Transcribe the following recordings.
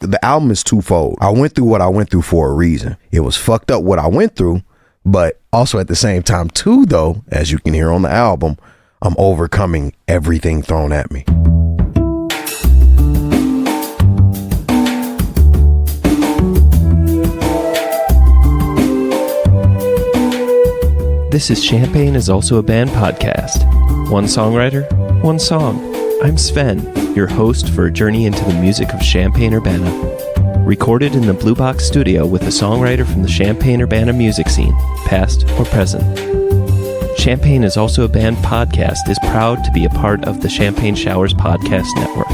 The album is twofold. I went through what I went through for a reason. It was fucked up what I went through, but also at the same time too, though, as you can hear on the album, I'm overcoming everything thrown at me. This is Champagne is Also a Band podcast. One songwriter, one song. I'm Sven, your host for a journey into the music of Champaign-Urbana. Recorded in the Blue Box studio with a songwriter from the Champaign-Urbana music scene, past or present. Champagne is Also a Band podcast is proud to be a part of the Champagne Showers Podcast Network.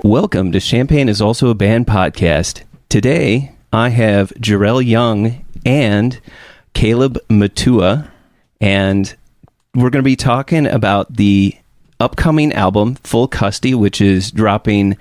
Welcome to Champagne is Also a Band podcast. Today, I have Jarrel Young and Caleb Mbuvi, and we're going to be talking about the upcoming album, Full Custody, which is dropping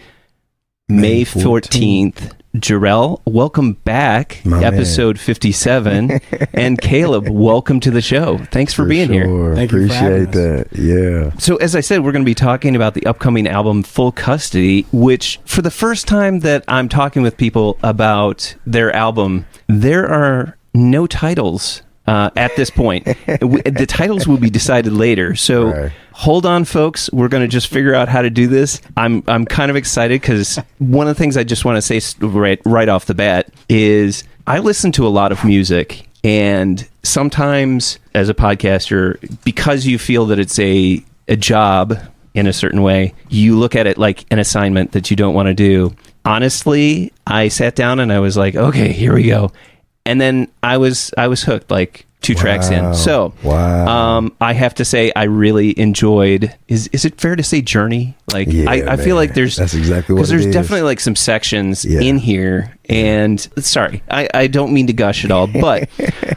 May 14th. Jarrel, welcome back, episode 57, and Caleb, welcome to the show. Thanks for being here. Thank you. Appreciate that. Yeah. So as I said, we're going to be talking about the upcoming album, Full Custody, which for the first time that I'm talking with people about their album, there are no titles at this point. The titles will be decided later. So hold on, folks. We're going to just figure out how to do this. I'm kind of excited because one of the things I just want to say right off the bat is I listen to a lot of music, and sometimes as a podcaster, because you feel that it's a job in a certain way, you look at it like an assignment that you don't want to do. Honestly, I sat down and I was like, okay, here we go. And then I was hooked like two tracks in. So I have to say I really enjoyed. Is it fair to say journey? Like I feel like that's exactly what it is. Because there's definitely like some sections in here. And sorry, I don't mean to gush at all, but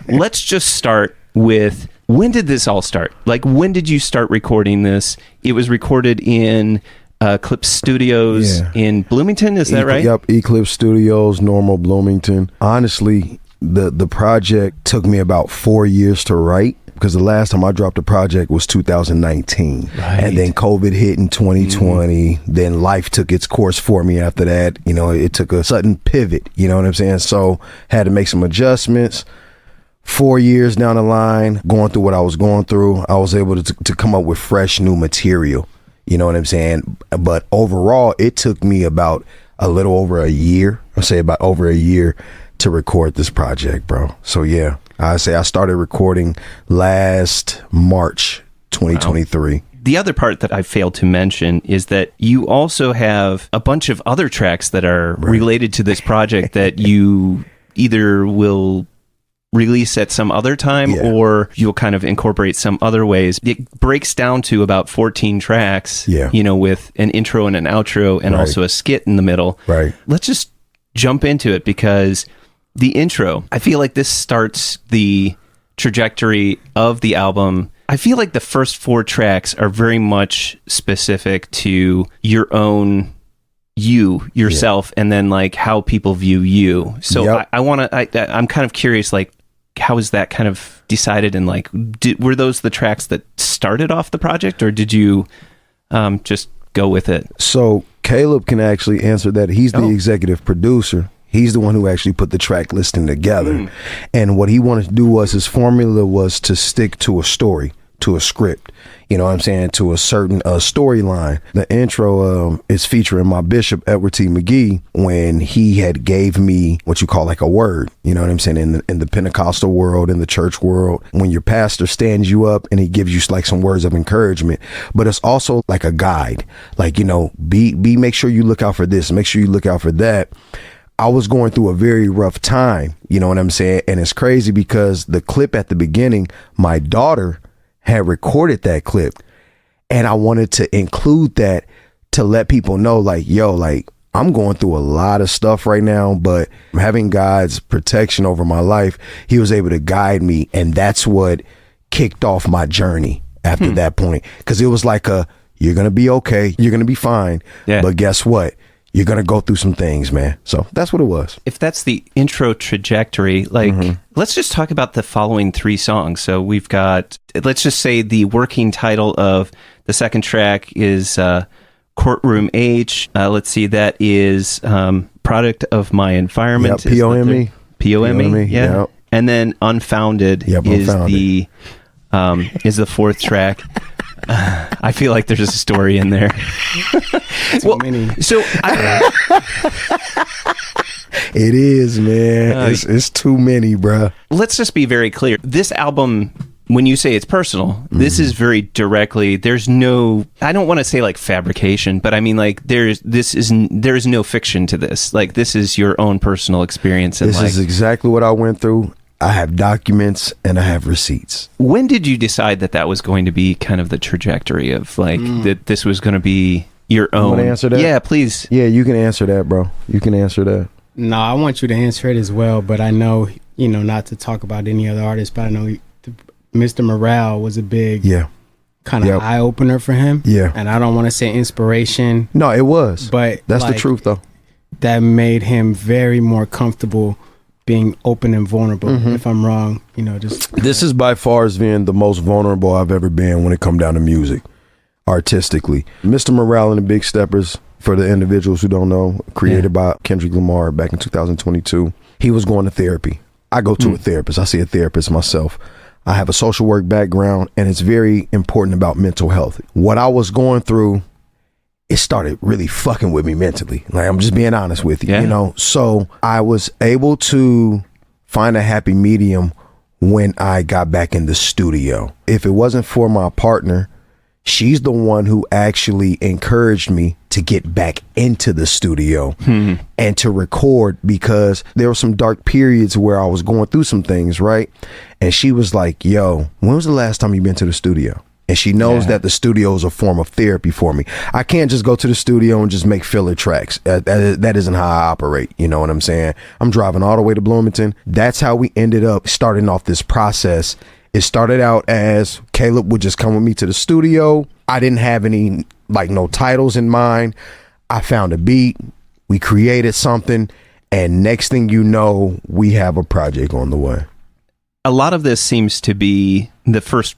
let's just start with, when did this all start? Like, when did you start recording this? It was recorded in Eclipse Studios in Bloomington, is that right? Yep, Eclipse Studios, Normal, Bloomington. Honestly, the project took me about 4 years to write, because the last time I dropped a project was 2019. And then COVID hit in 2020. Then life took its course for me after that. You know, it took a sudden pivot, you know what I'm saying? So had to make some adjustments. 4 years down the line, going through what I was going through, I was able to come up with fresh new material. You know what I'm saying? But overall, it took me about a little over a year, I'll say about over a year, to record this project, bro. So yeah, I say I started recording last March 2023. Wow. The other part that I failed to mention is that you also have a bunch of other tracks that are related to this project that you either will release at some other time or you'll kind of incorporate some other ways. It breaks down to about 14 tracks, you know, with an intro and an outro and also a skit in the middle. Let's just jump into it, because the intro, I feel like this starts the trajectory of the album. I feel like the first 4 tracks are very much specific to your own yourself, and then like how people view you. So I'm kind of curious, like, how is that kind of decided, and like, were those the tracks that started off the project, or did you just go with it? So Caleb can actually answer that. He's the executive producer. He's the one who actually put the track listing together. And what he wanted to do was, his formula was to stick to a story, to a script, you know what I'm saying, to a certain storyline. The intro is featuring my bishop, Edward T. McGee, when he had gave me what you call like a word, you know what I'm saying, in the Pentecostal world, in the church world, when your pastor stands you up and he gives you like some words of encouragement. But it's also like a guide, like, you know, make sure you look out for this, make sure you look out for that. I was going through a very rough time, you know what I'm saying? And it's crazy because the clip at the beginning, my daughter had recorded that clip, and I wanted to include that to let people know, like, yo, like, I'm going through a lot of stuff right now, but having God's protection over my life, he was able to guide me. And that's what kicked off my journey after that point, because it was like you're gonna be okay, you're gonna be fine, but guess what, you're gonna go through some things, man. So that's what it was. If that's the intro trajectory, like let's just talk about the following 3 songs. So we've got, let's just say the working title of the second track is Courtroom H. Let's see, that is Product of My Environment. Yep, POME. POME, yeah. Yep. And then Unfounded is Unfounded. the fourth track. I feel like there's a story in there. Too many. So it is, man. It's too many, bruh. Let's just be very clear. This album, when you say it's personal, this is very directly, there's no, I don't want to say like fabrication, but I mean like there's no fiction to this. Like this is your own personal experience. And this is exactly what I went through. I have documents and I have receipts. When did you decide that was going to be kind of the trajectory of like that this was going to be your own? You want to answer that? Yeah, please. Yeah, you can answer that, bro. You can answer that. No, I want you to answer it as well, but I know, not to talk about any other artist, but I know Mr. Morale was a big kind of eye-opener for him. Yeah. And I don't want to say inspiration. No, it was. But that's the truth, though. That made him very more comfortable being open and vulnerable. If I'm wrong, This is by far, Sven, the most vulnerable I've ever been when it come down to music, artistically. Mr. Morale and the Big Steppers, for the individuals who don't know, created by Kendrick Lamar back in 2022. He was going to therapy. I go to a therapist. I see a therapist myself. I have a social work background, and it's very important about mental health. What I was going through, it started really fucking with me mentally. Like, I'm just being honest with you, So I was able to find a happy medium when I got back in the studio. If it wasn't for my partner, she's the one who actually encouraged me to get back into the studio and to record, because there were some dark periods where I was going through some things, right? And she was like, yo, when was the last time you've been to the studio? And she knows that the studio is a form of therapy for me. I can't just go to the studio and just make filler tracks. That isn't how I operate. You know what I'm saying? I'm driving all the way to Bloomington. That's how we ended up starting off this process. It started out as Caleb would just come with me to the studio. I didn't have any, no titles in mind. I found a beat. We created something. And next thing you know, we have a project on the way. A lot of this seems to be the first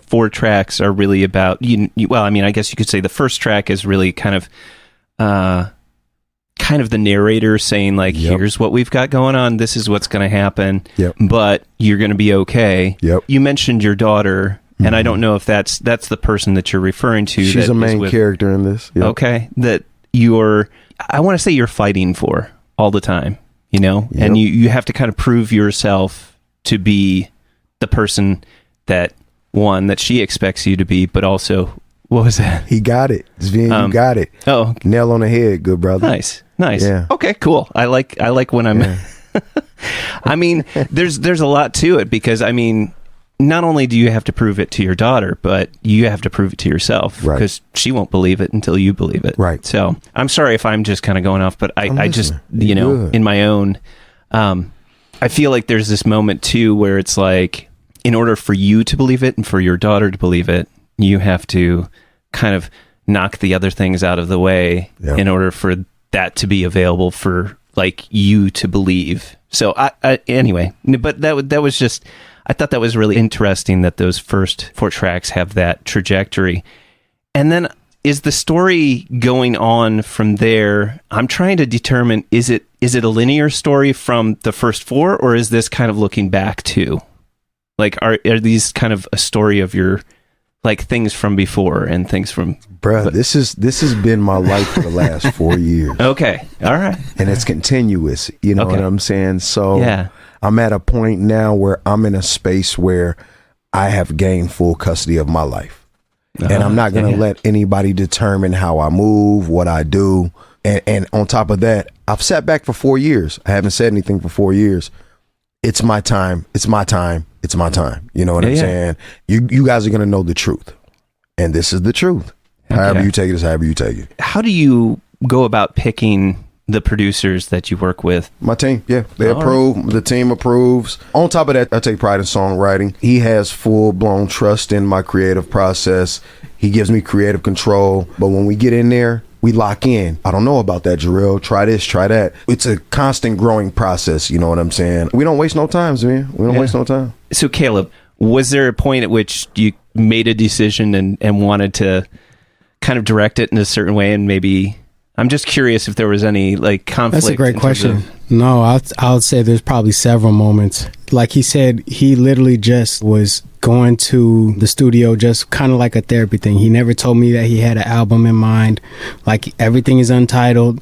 4 tracks are really about well, I mean, I guess you could say the first track is really kind of the narrator saying like, here's what we've got going on. This is what's going to happen, but you're going to be okay. You mentioned your daughter, and I don't know if that's the person that you're referring to. She's a main character in this. Okay. That I want to say you're fighting for all the time, and you have to kind of prove yourself to be the person that she expects you to be, but also, what was that? He got it. Sven, you got it. Oh, nail on the head, good brother. Nice. Yeah. Okay, cool. I like when I'm. Yeah. I mean, there's a lot to it, because I mean, not only do you have to prove it to your daughter, but you have to prove it to yourself, because she won't believe it until you believe it. Right. So I'm sorry if I'm just kind of going off, but I just in my own, I feel like there's this moment too where it's like, in order for you to believe it and for your daughter to believe it, you have to kind of knock the other things out of the way in order for that to be available for like you to believe. So anyway, but that was just, I thought that was really interesting that those first 4 tracks have that trajectory. And then is the story going on from there? I'm trying to determine, is it a linear story from the first 4, or is this kind of looking back too? Like, are these kind of a story of your, like, things from before and things from... Bruh, this has been my life for the last 4 years. Okay, all right. And it's continuous, you know what I'm saying? So I'm at a point now where I'm in a space where I have gained full custody of my life. And I'm not going to let anybody determine how I move, what I do. And on top of that, I've sat back for 4 years. I haven't said anything for 4 years. It's my time. It's my time. It's my time. You know what I'm saying? You guys are going to know the truth. And this is the truth. However you take it is however you take it. How do you go about picking the producers that you work with? My team, yeah. They approve. Right. The team approves. On top of that, I take pride in songwriting. He has full-blown trust in my creative process. He gives me creative control. But when we get in there, we lock in. I don't know about that, Jarrel. Try this, try that. It's a constant growing process, you know what I'm saying? We don't waste no time, man. We don't waste no time. So, Caleb, was there a point at which you made a decision and wanted to kind of direct it in a certain way, and maybe... I'm just curious if there was any like conflict. That's a great question. No, I would say there's probably several moments. Like he said, he literally just was going to the studio just kind of like a therapy thing. He never told me that he had an album in mind. Like everything is untitled.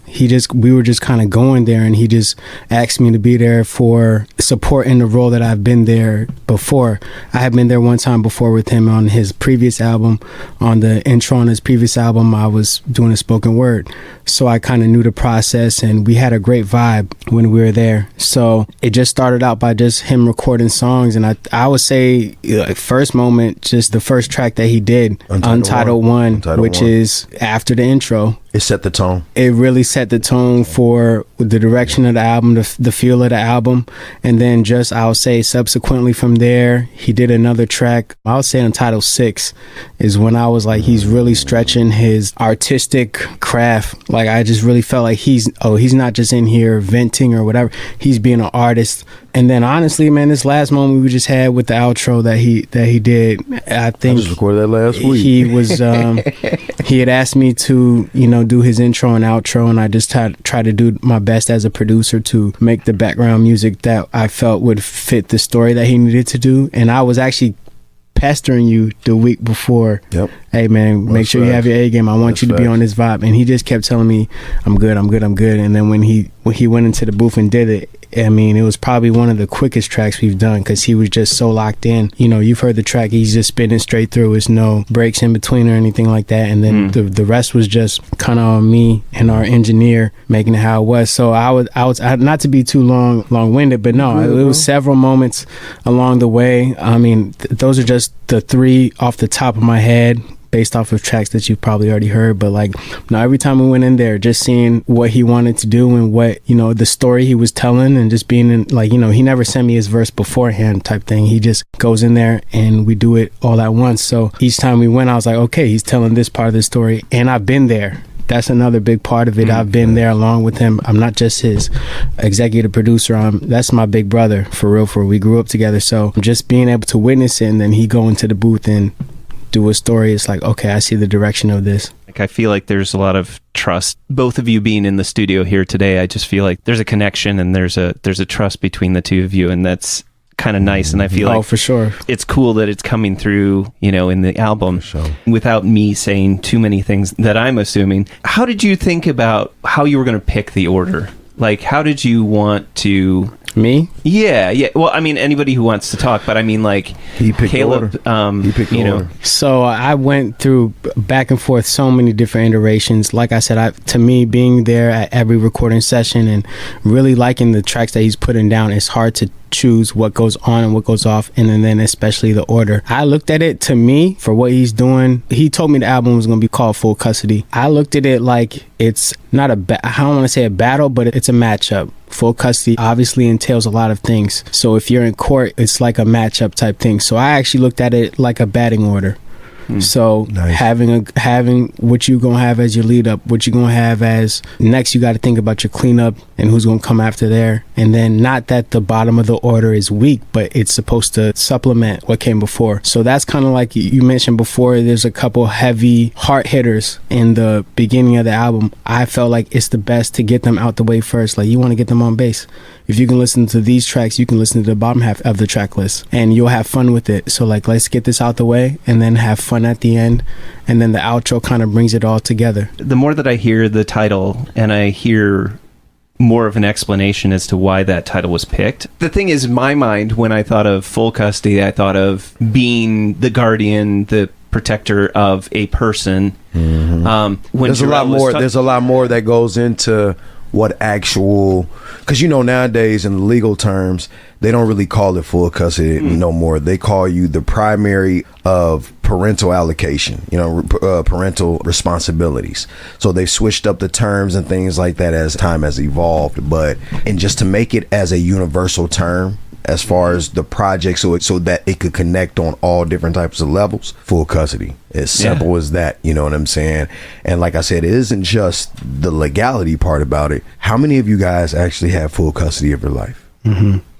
We were just kind of going there, and he just asked me to be there for support in the role that I've been there before. I had been there one time before with him on his previous album. On the intro on his previous album, I was doing a spoken word. So I kind of knew the process, and we had a great vibe when we were there. So it just started out by just him recording songs, and I would say first moment, just the first track that he did, Untitled One, which is after the intro. It set the tone. It really set the tone for the direction of the album, the feel of the album. And then just, I'll say subsequently from there, he did another track. I would say Untitled 6 is when I was like, he's really stretching his artistic craft. Like I just really felt like he's not just in here venting or whatever. He's being an artist. And then honestly, man, this last moment we just had with the outro that he did, I think I just recorded that last week. He was he had asked me to, do his intro and outro, and I just try to do my best as a producer to make the background music that I felt would fit the story that he needed to do. And I was actually pestering you the week before. Yep. Hey man, make sure you have your A game. I want you to be on this vibe. And he just kept telling me, I'm good. And then when he went into the booth and did it, I mean, it was probably one of the quickest tracks we've done because he was just so locked in. You've heard the track. He's just spinning straight through. There's no breaks in between or anything like that. And then the rest was just kind of on me and our engineer making it how it was. So I was not to be too long-winded, but no, it was several moments along the way. I mean, those are just the three off the top of my head, based off of tracks that you've probably already heard. But every time we went in there, just seeing what he wanted to do and what, the story he was telling, and just being in, he never sent me his verse beforehand type thing. He just goes in there and we do it all at once. So each time we went, I was like, okay, he's telling this part of the story, and I've been there. That's another big part of it. I've been there along with him. I'm not just his executive producer. That's my big brother, for real. We grew up together. So just being able to witness it, and then he go into the booth and do a story, it's like, okay, I see the direction of this. I feel like there's a lot of trust. Both of you being in the studio here today, I just feel like there's a connection and there's a trust between the two of you, and that's kind of nice. And I feel like for sure, it's cool that it's coming through, in the album, without me saying too many things that I'm assuming. How did you think about how you were going to pick the order? Like, how did you want to... Me? Yeah. Well, I mean, anybody who wants to talk, but I mean, like, he picked Caleb, he picked order. So I went through back and forth so many different iterations. Like I said, to me, being there at every recording session and really liking the tracks that he's putting down, it's hard to choose what goes on and what goes off, and then especially the order. I looked at it, to me, for what he's doing. He told me the album was going to be called Full Custody. I looked at it like it's not I don't want to say a battle, but it's a matchup. Full custody obviously entails a lot of things. So if you're in court, it's like a matchup type thing. So I actually looked at it like a batting order. So nice. having what you gonna have as your lead up, what you gonna have as next, you got to think about your cleanup and who's gonna come after there. And then, not that the bottom of the order is weak, but it's supposed to supplement what came before. So that's kind of like you mentioned before, there's a couple heavy heart hitters in the beginning of the album. I felt like it's the best to get them out the way first. Like, you want to get them on base. If you can listen to these tracks, you can listen to the bottom half of the track list and you'll have fun with it. So let's get this out the way and then have fun at the end. And then the outro kind of brings it all together. The more that I hear the title and I hear more of an explanation as to why that title was picked. The thing is, in my mind, when I thought of Full Custody, I thought of being the guardian, the protector of a person. There's a lot more that goes into what actual, because nowadays in the legal terms they don't really call it full custody no more. They call you the primary of parental allocation, parental responsibilities. So they've switched up the terms and things like that as time has evolved, and just to make it as a universal term as far as the project, so that it could connect on all different types of levels. Full custody, as simple as that. You know what I'm saying? And like I said, it isn't just the legality part about it. How many of you guys actually have full custody of your life?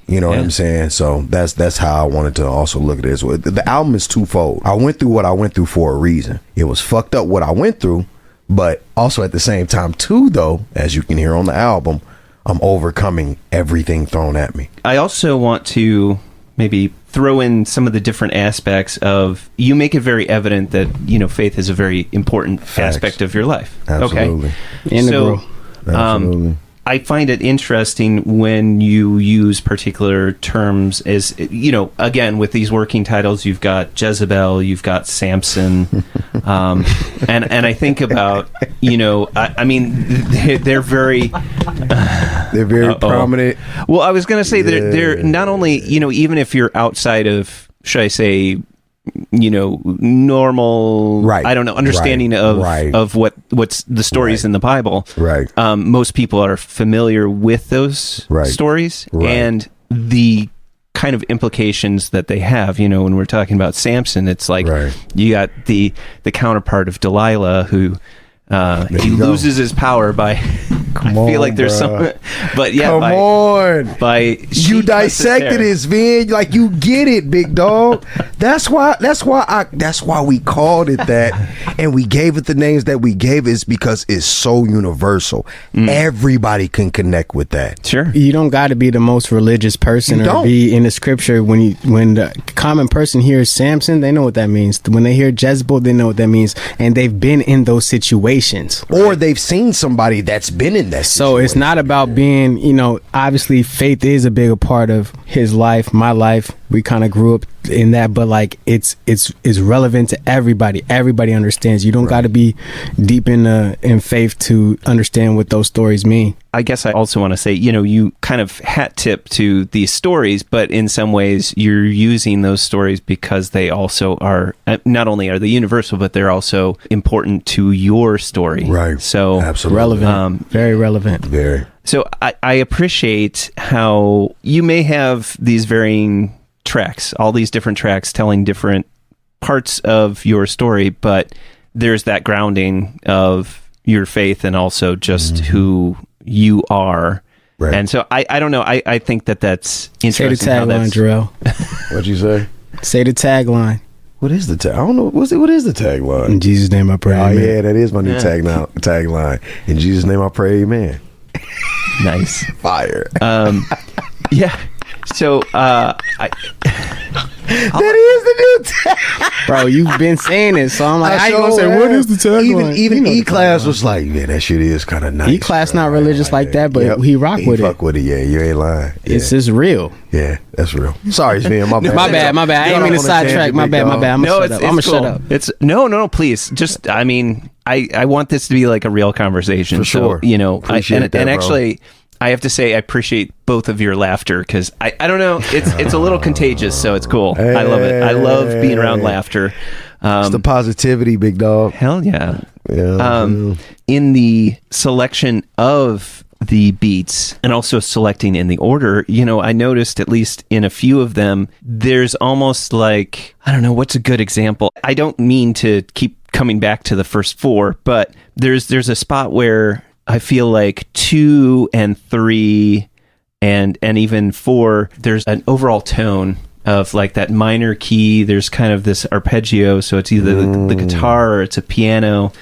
You know what I'm saying? So that's how I wanted to also look at it. The album is twofold. I went through what I went through for a reason. It was fucked up what I went through, but also at the same time too, though, as you can hear on the album, I'm overcoming everything thrown at me. I also want to maybe throw in some of the different aspects of, you make it very evident that, faith is a very important aspect of your life. Absolutely. Okay. Integral. Absolutely. I find it interesting when you use particular terms as, again, with these working titles, you've got Jezebel, you've got Samson, and I think about, I mean, they're very... they're very prominent. Well, I was going to say they're not only, even if you're outside of, should I say, normal, I don't know, understanding of what's the stories in the Bible. Most people are familiar with those stories and the kind of implications that they have. When we're talking about Samson, it's like you got the counterpart of Delilah, who he loses his power by I feel like there's some, but by you dissected it, Sven. Like, you get it, big dog. That's why we called it that, and we gave it the names that we gave, is because it's so universal. Everybody can connect with that. Sure, you don't got to be the most religious person or be in the scripture. When the common person hears Samson, they know what that means. When they hear Jezebel, they know what that means, and they've been in those situations, or they've seen somebody that's been in that situation. So it's not about being, obviously faith is a bigger part of his life, my life. We kind of grew up in that, but like it's relevant to everybody. Everybody understands. You don't got to be deep in faith to understand what those stories mean. I guess I also want to say, you kind of hat tip to these stories, but in some ways you're using those stories because they also are, not only are they universal, but they're also important to your story. Right. So absolutely relevant, very relevant. Very. So I appreciate how you may have these varying tracks, all these different tracks telling different parts of your story, but there's that grounding of your faith and also just who you are. Right. And so I don't know. I think that's interesting. Say the tagline, Jarrel. What'd you say? Say the tagline. What is the tag? I don't know. What is the tagline? In Jesus' name I pray. Oh, amen. Yeah, that is my new tagline. In Jesus' name I pray, amen. Nice. Fire. Yeah. So, that is the new tagline. Bro, you've been saying it, so I'm like, I ain't gonna say, what is the tagline? Even E-Class was like, yeah, that shit is kind of nice. E-Class not religious like that, but he rock with it. Fuck with it, yeah. You ain't lying. Yeah. It's just real. Yeah, that's real. Sorry, Sven, my bad. My bad. I ain't mean to sidetrack. My bad. I'm gonna shut up. It's no, please. Just, I mean, I want this to be like a real conversation. For sure. So, Appreciate that, and actually, I have to say I appreciate both of your laughter, because I don't know, it's a little contagious, so it's cool. Hey. I love it. I love being around laughter. It's the positivity, big dog. Hell yeah. Yeah. In the selection of the beats and also selecting in the order, I noticed, at least in a few of them, there's almost like, I don't know, what's a good example? I don't mean to keep coming back to the first four, but there's a spot where I feel like 2 and 3 and even 4, there's an overall tone of like that minor key. There's kind of this arpeggio, so it's either the guitar or it's a piano,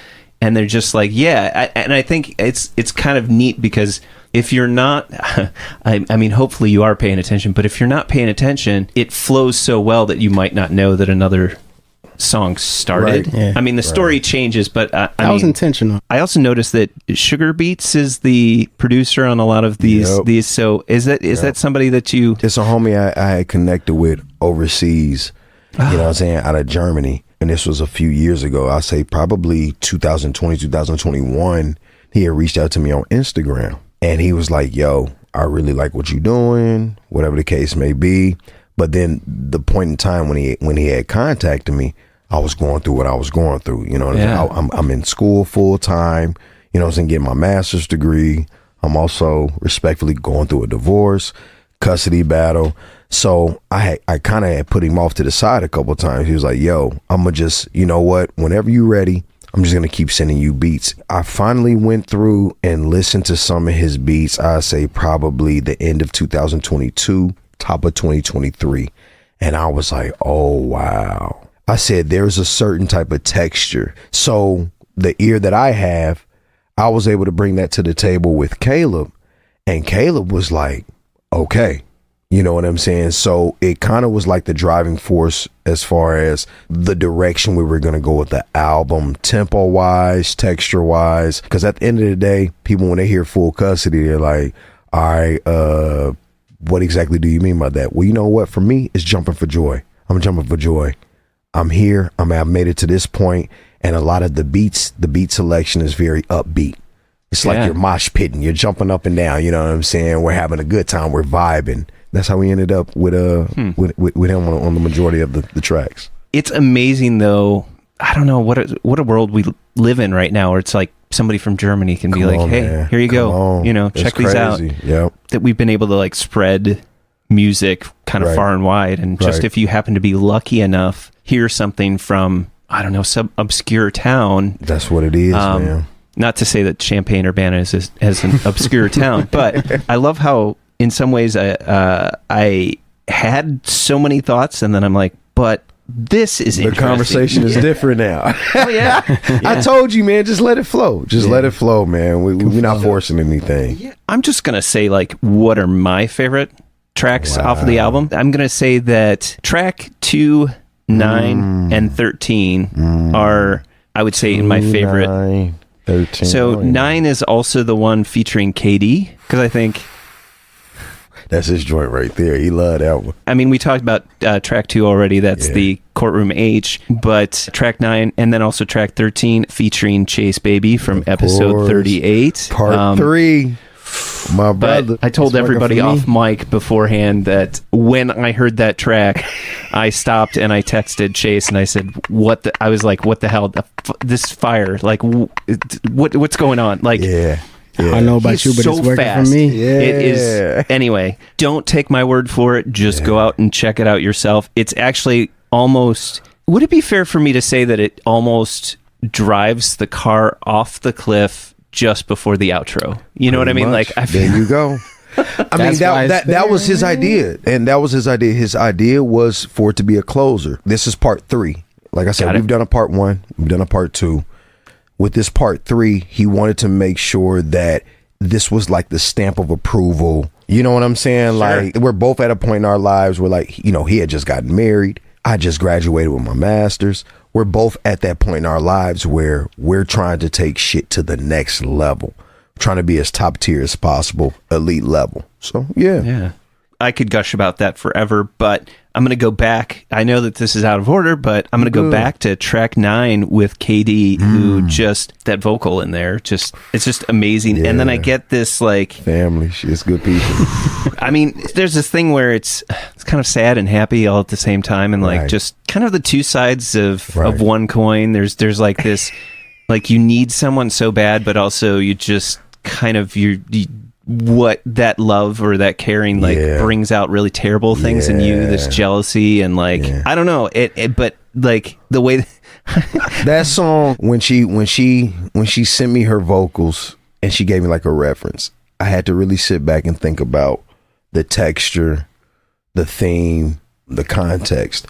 and they're just like, and I think it's kind of neat, because if you're not, I mean, hopefully you are paying attention, but if you're not paying attention, it flows so well that you might not know that another song started. Right. Yeah. I mean, the story changes, but that was intentional. I also noticed that Sugar Beats is the producer on a lot of these. So is that somebody that you? It's a homie I had connected with overseas. You know what I'm saying, out of Germany, and this was a few years ago. I say probably 2020, 2021. He had reached out to me on Instagram. And he was like, yo, I really like what you're doing, whatever the case may be. But then the point in time when he had contacted me, I was going through what I was going through. You know what I mean? I'm in school full time, you know what I'm saying, getting my master's degree. I'm also respectfully going through a divorce, custody battle. So I kind of had put him off to the side a couple of times. He was like, yo, I'm going to just, you know what, whenever you're ready, I'm just going to keep sending you beats. I finally went through and listened to some of his beats. I say probably the end of 2022, top of 2023. And I was like, oh, wow. I said, there's a certain type of texture. So the ear that I have, I was able to bring that to the table with Caleb. And Caleb was like, okay. You know what I'm saying? So it kind of was like the driving force as far as the direction we were going to go with the album, tempo wise, texture wise. Because at the end of the day, people, when they hear Full Custody, they're like, all right, what exactly do you mean by that? Well, you know what? For me, it's jumping for joy. I'm jumping for joy. I'm here. I've made it to this point. And a lot of the beat selection is very upbeat. It's like you're mosh pitting. You're jumping up and down. You know what I'm saying? We're having a good time. We're vibing. That's how we ended up with him on the majority of the tracks. It's amazing, though. I don't know what a world we live in right now, where it's like somebody from Germany can be like, "Hey, man. Here you go. You know, check these out." Yep. That we've been able to like spread music kind of far and wide, and just if you happen to be lucky enough, hear something from, I don't know, some obscure town. That's what it is, man. Not to say that Champaign-Urbana is an obscure town, but I love how, in some ways, I had so many thoughts, and then I'm like, but this is the conversation is different now. Oh yeah. I told you, man, just let it flow. Just let it flow, man. We're not forcing anything. Yeah. I'm just gonna say, like, what are my favorite tracks off of the album? I'm gonna say that track 2, 9, and 13 are, I would say, in my favorite. 9, 13. So 9 is also the one featuring KD, because I think that's his joint right there. He loved that one. I mean, we talked about track 2 already. That's the Courtroom H. But track 9 and then also track 13 featuring Chase Baby from episode 38. Part 3. My brother. I told everybody off mic beforehand that when I heard that track, I stopped and I texted Chase and I said, I was like, what the hell? This fire. Like, what's going on? Like, I don't know about you, but it's working for me. Yeah. It is. Anyway, don't take my word for it. Just go out and check it out yourself. It's actually almost... Would it be fair for me to say that it almost drives the car off the cliff just before the outro? You know what I mean? Much. Like, there you go. I mean, that was his idea. And that was his idea. His idea was for it to be a closer. This is part 3. Like I said, we've done a part 1. We've done a part 2. With this part 3, he wanted to make sure that this was like the stamp of approval. You know what I'm saying? Sure. Like, we're both at a point in our lives where, like, you know, he had just gotten married. I just graduated with my master's. We're both at that point in our lives where we're trying to take shit to the next level, trying to be as top tier as possible, elite level. So, yeah. I could gush about that forever, but I'm going to go back. I know that this is out of order, but I'm going to go back to track 9 with KD, who just, that vocal in there, it's just amazing. Yeah. And then I get this, like... family, she's good people. I mean, there's this thing where it's kind of sad and happy all at the same time, and like just kind of the two sides of one coin. There's like this, like, you need someone so bad, but also you just kind of, what that love or that caring brings out really terrible things in you, this jealousy and like I don't know it but like the way that song, when she sent me her vocals and she gave me like a reference, I had to really sit back and think about the texture, the theme, the context.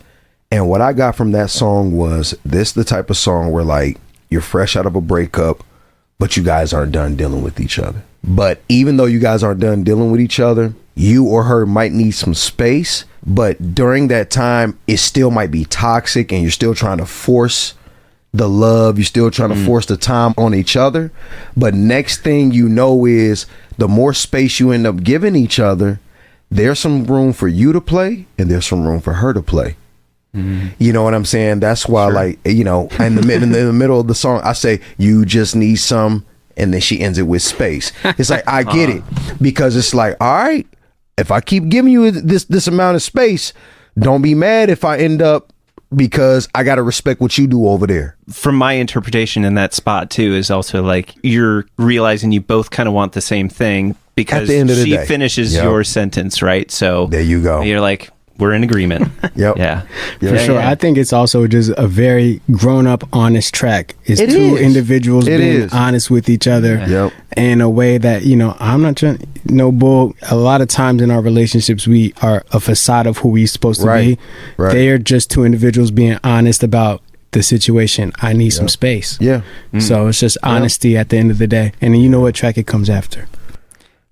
And what I got from that song was this: the type of song where, like, you're fresh out of a breakup, but you guys aren't done dealing with each other. But even though you guys aren't done dealing with each other, you or her might need some space. But during that time, it still might be toxic and you're still trying to force the love. You're still trying to force the time on each other. But next thing you know is the more space you end up giving each other, there's some room for you to play and there's some room for her to play. You know what I'm saying? That's why, like, you know, in the middle of the song, I say, you just need some and then she ends it with space. It's like, I get it, because it's like, all right, if I keep giving you this amount of space, don't be mad if I end up, because I got to respect what you do over there. From my interpretation in that spot too is also like you're realizing you both kind of want the same thing, because at the end of the she day, finishes your sentence, right? So there you go. You're like, we're in agreement. Yep. Yeah. For sure. I think it's also just a very grown-up, honest track. It's two individuals being honest with each other in a way that, you know, I'm not trying, no bull. A lot of times in our relationships, we are a facade of who we're supposed to be. Right. They are just two individuals being honest about the situation. I need some space. Yeah. So it's just honesty at the end of the day. And then you know what track it comes after.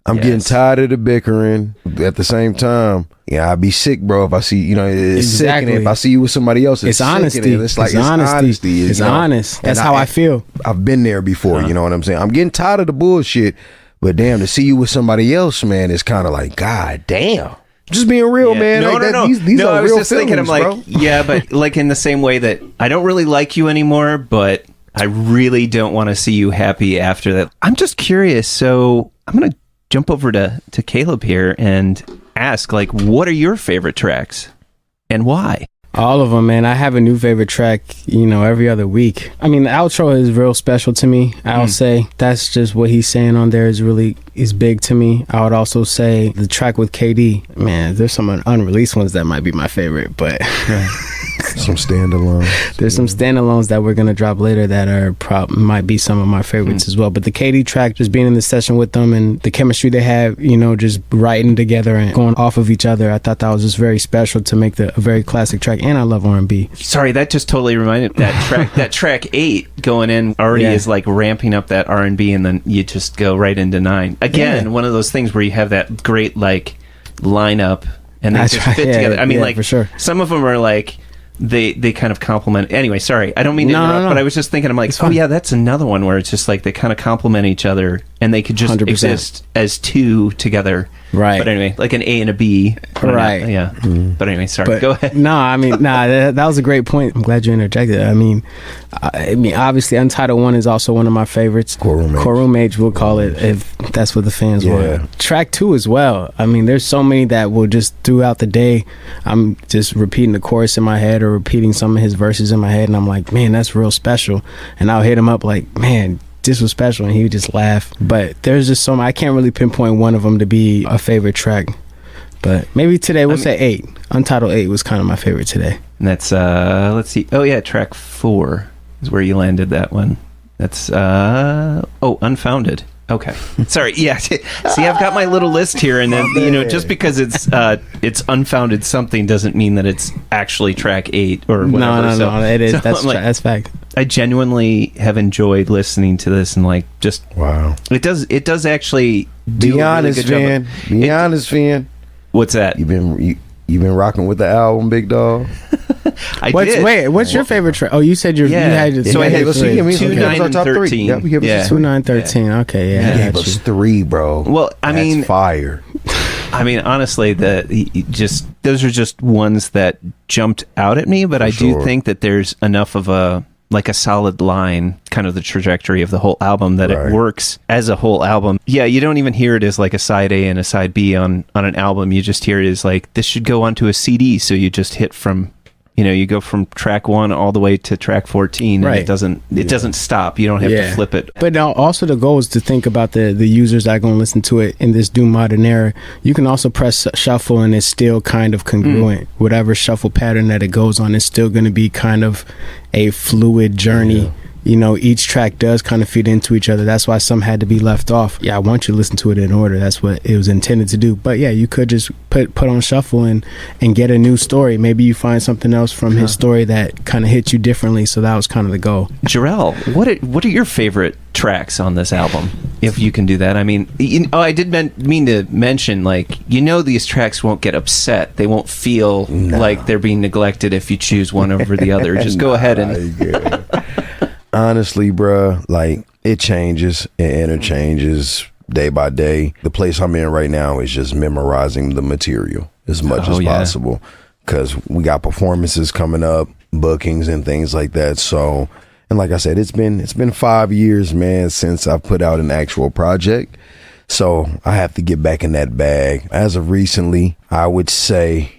I'm getting tired of the bickering. At the same time, I'd be sick, bro, if I see, you know, it's sickening. If I see you with somebody else, it's honesty. It's like, it's honesty. It's honest. That's how I feel. I've been there before, you know what I'm saying? I'm getting tired of the bullshit, but damn, to see you with somebody else, man, it's kind of like, God damn. Just being real, man. No, like no. These are I was real just thinking, I'm like, bro. yeah, but like in the same way that I don't really like you anymore, but I really don't want to see you happy after that. I'm just curious. So I'm going to jump over to Caleb here and ask, like, what are your favorite tracks and why? All of them, man. I have a new favorite track, you know, every other week. I mean, the outro is real special to me. I'll say that's just what he's saying on there is big to me. I would also say the track with KD, man, there's some unreleased ones that might be my favorite, but some standalones. There's some standalones that we're gonna drop later that are might be some of my favorites as well. But the KD track, just being in the session with them and the chemistry they have, you know, just writing together and going off of each other, I thought that was just very special to make a very classic track. And I love R&B. Sorry, that just totally reminded that track. That track 8 going in already is like ramping up that R&B, and then you just go right into 9 again. One of those things where you have that great like lineup, and they just fit together. I mean, like for sure. Some of them are like. They kind of complement. Anyway, sorry, I don't mean to interrupt, but I was just thinking, I'm like, oh yeah, that's another one where it's just like they kind of complement each other, and they could just 100%. Exist as two together. Right. But anyway, like an A and a B. Right. Yeah. But anyway, sorry. Go ahead. No, I mean, that was a great point. I'm glad you interjected. I mean, obviously, Untitled 1 is also one of my favorites. Core Room Age, we'll call it, if that's what the fans want. Track 2 as well. I mean, there's so many that will just throughout the day, I'm just repeating the chorus in my head or repeating some of his verses in my head, and I'm like, man, that's real special. And I'll hit him up like, man, this was special, and he would just laugh. But there's just so many. I can't really pinpoint one of them to be a favorite track, but maybe today we'll say 8. Untitled 8 was kind of my favorite today. And that's let's see, track 4 is where you landed that one. That's Unfounded. Okay. Sorry. Yeah. See, I've got my little list here, and then, you know, just because it's unfounded something doesn't mean that it's actually track 8 or whatever. No. It is. That's fact. I genuinely have enjoyed listening to this, and like, just wow. It does actually do be honest, Sven. Be honest, Sven. What's that? You've been rocking with the album, big dog. What's your favorite track? Oh, you said you had it. So I had 2, 9, and 13. Yeah, we gave us 2, 9, 13. Okay, yeah. You gave us 3, bro. Well, I mean, fire. I mean, honestly, those are just ones that jumped out at me, but I do think that there's enough of a solid line, kind of the trajectory of the whole album, that it works as a whole album. Yeah, you don't even hear it as like a side A and a side B on an album. You just hear it as like, this should go onto a CD. So you just hit from, you know, you go from track 1 all the way to track 14, and it doesn't stop. You don't have to flip it. But now also the goal is to think about the users that are going to listen to it in this new modern era. You can also press shuffle, and it's still kind of congruent. Whatever shuffle pattern that it goes on, it's still going to be kind of a fluid journey. You know, each track does kind of feed into each other. That's why some had to be left off. Yeah, I want you to listen to it in order. That's what it was intended to do. But yeah, you could just put on shuffle and get a new story. Maybe you find something else from his story that kind of hits you differently. So that was kind of the goal. Jarrel, what are your favorite tracks on this album, if you can do that? I mean, I did mean to mention, like, you know, these tracks won't get upset. They won't feel like they're being neglected if you choose one over the other. Just go ahead and... Honestly, bruh, like, it changes, it interchanges day by day. The place I'm in right now is just memorizing the material as much as possible, because we got performances coming up, bookings and things like that. So And like I said, it's been 5 years, man, since I've put out an actual project. So I have to get back in that bag. As of recently, I would say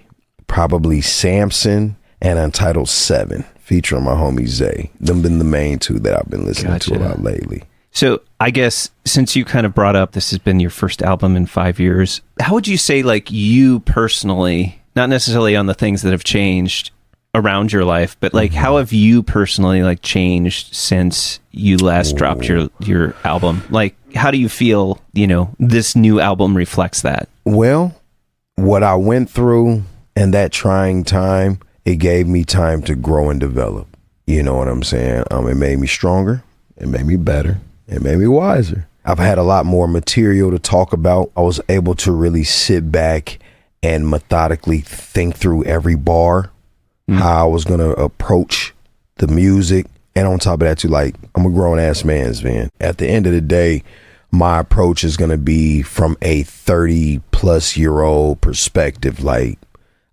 probably Samson and Untitled 7, featuring my homie Zay. Them been the main two that I've been listening to a lot lately. So I guess since you kind of brought up this has been your first album in 5 years, how would you say, like, you personally, not necessarily on the things that have changed around your life, but like how have you personally like changed since you last dropped your album? Like, how do you feel, you know, this new album reflects that? Well, what I went through in that trying time, it gave me time to grow and develop. You know what I'm saying? It made me stronger. It made me better. It made me wiser. I've had a lot more material to talk about. I was able to really sit back and methodically think through every bar, how I was going to approach the music. And on top of that, too, like, I'm a grown ass man, Sven. At the end of the day, my approach is going to be from a 30-plus-year-old perspective. Like,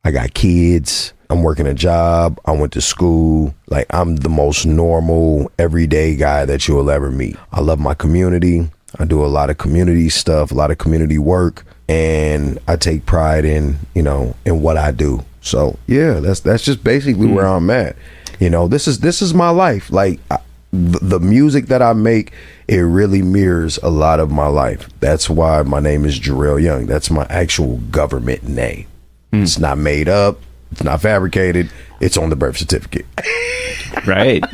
I got kids. I'm working a job. I went to school. Like, I'm the most normal, everyday guy that you will ever meet. I love my community. I do a lot of community stuff, a lot of community work, and I take pride in, you know, in what I do. So yeah, that's just basically where I'm at. You know, this is my life. Like, the music that I make, it really mirrors a lot of my life. That's why my name is Jarrel Young. That's my actual government name. It's not made up. It's not fabricated. It's on the birth certificate. Right.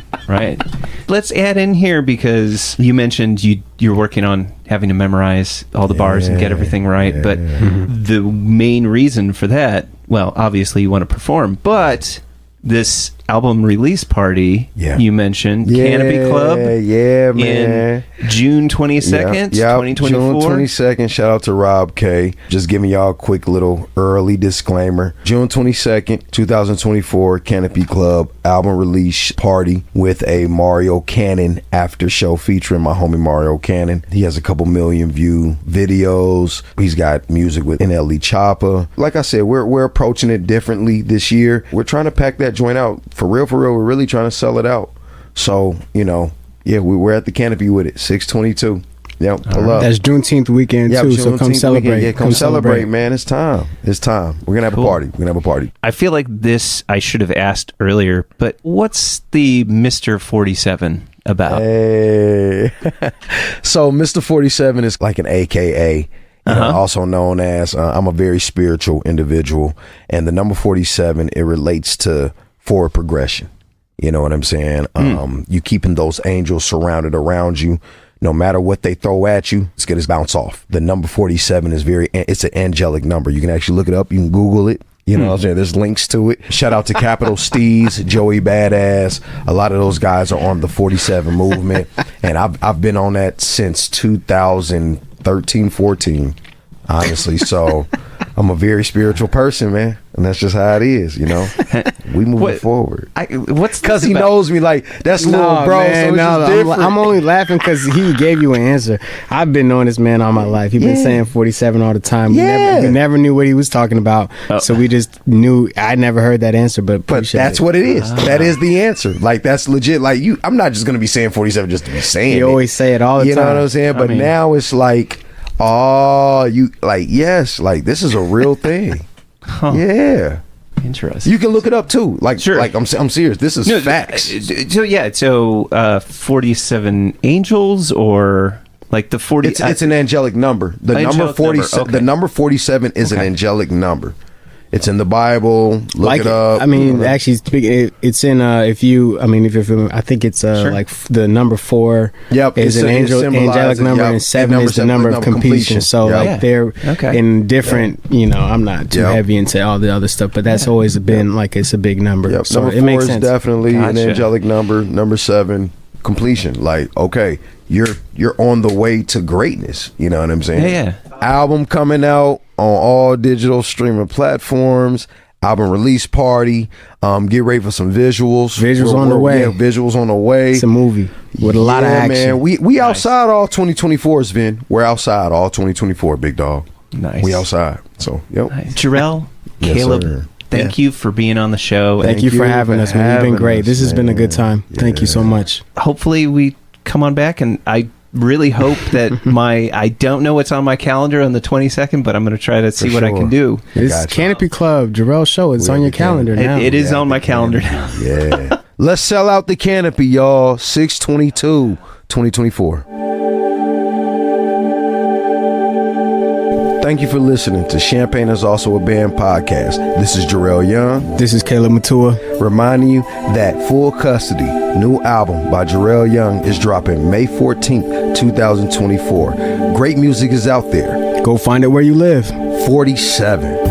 Let's add in here, because you mentioned you're working on having to memorize all the bars and get everything right. But the main reason for that, well, obviously you want to perform, but this album release party, you mentioned Canopy Club, man, in June 22nd, 2024. June 22nd. Shout out to Rob K. Just giving y'all a quick little early disclaimer. June 22nd, 2024, Canopy Club album release party with a Mario Cannon after show featuring my homie Mario Cannon. He has a couple million view videos. He's got music with NLE Choppa. Like I said, we're approaching it differently this year. We're trying to pack that joint out. For real, we're really trying to sell it out. So, you know, we're at the Canopy with it, 622. Yep, pull up. That's Juneteenth weekend too, so come celebrate. Weekend. Yeah, come celebrate, man. It's time. We're gonna have a party. I feel like this I should have asked earlier, but what's the Mr. 47 about? Hey. So Mr. 47 is like an AKA, you know, also known as I'm a very spiritual individual, and the number 47, it relates to forward progression. You know what I'm saying? You keeping those angels surrounded around you. No matter what they throw at you, it's going to bounce off. The number 47 is it's an angelic number. You can actually look it up. You can Google it. You know what I'm saying? There's links to it. Shout out to Capital Steez, Joey Badass. A lot of those guys are on the 47 movement. And I've been on that since 2013, 14, honestly. So I'm a very spiritual person, man. And that's just how it is, you know. We moving forward. What's because he knows me like that's little bro. Man, so it's just different. I'm only laughing because he gave you an answer. I've been knowing this man all my life. He's been saying 47 all the time. We never knew what he was talking about. So we just knew. I never heard that answer, but that's what it is. That is the answer. Like, that's legit. Like, I'm not just gonna be saying 47 just to be saying. You always say it all the time. You know what I'm saying? But now it's like, yes, like this is a real thing. Yeah. Interesting. You can look it up too. Like, sure. Like I'm serious. This is facts. So 47 angels, or like the 40. It's an angelic number. The number 47. Okay. The number 47 is an angelic number. It's in the Bible. Look it up. I mean, actually, it's in. If you're familiar, I think it's like the number 4. Yep, is an angelic number, and 7 is the number of completion. So like they're in different. You know, I'm not too heavy into all the other stuff, but that's always been like it's a big number. Yep. So number 4 is definitely an angelic number. Number 7, completion. Like, okay, you're on the way to greatness. You know what I'm saying? Yeah. Album coming out on all digital streaming platforms. Album release party. Get ready for some visuals. Visuals on the way. Yeah, visuals on the way. It's a movie with a lot of action. Man, we outside all 2024, Sven. We're outside all 2024, big dog. Nice. We outside. So, yep. Nice. Jarrel, Caleb, thank you for being on the show. Thank you for having us, man. You've been great. This has been a good time. Yeah. Thank you so much. Hopefully we come on back, and I really hope that I don't know what's on my calendar on the 22nd, but I'm going to try to see what I can do. It's Canopy Club, Jarrel Show. It's on your calendar now. It is on my calendar now. Yeah. Let's sell out the Canopy, y'all. 6/22/2024. Thank you for listening to Champagne is Also a Band podcast. This is Jarrel Young. This is Caleb Mbuvi. Reminding you that Full Custody, new album by Jarrel Young, is dropping May 14th, 2024. Great music is out there. Go find it where you live. 47.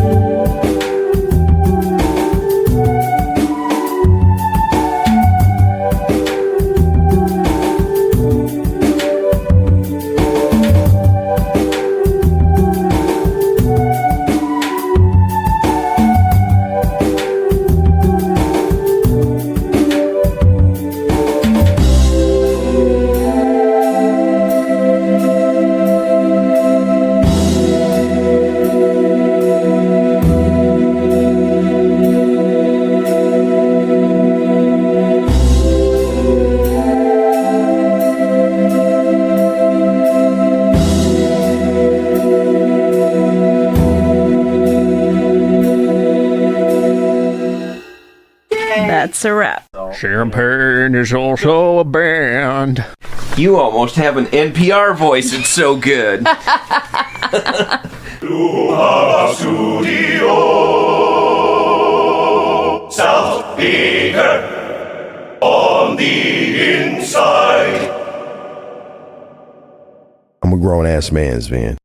That's a wrap. Champagne is also a band. You almost have an NPR voice. It's so good. Studio South Speaker on the inside. I'm a grown ass man, Sven.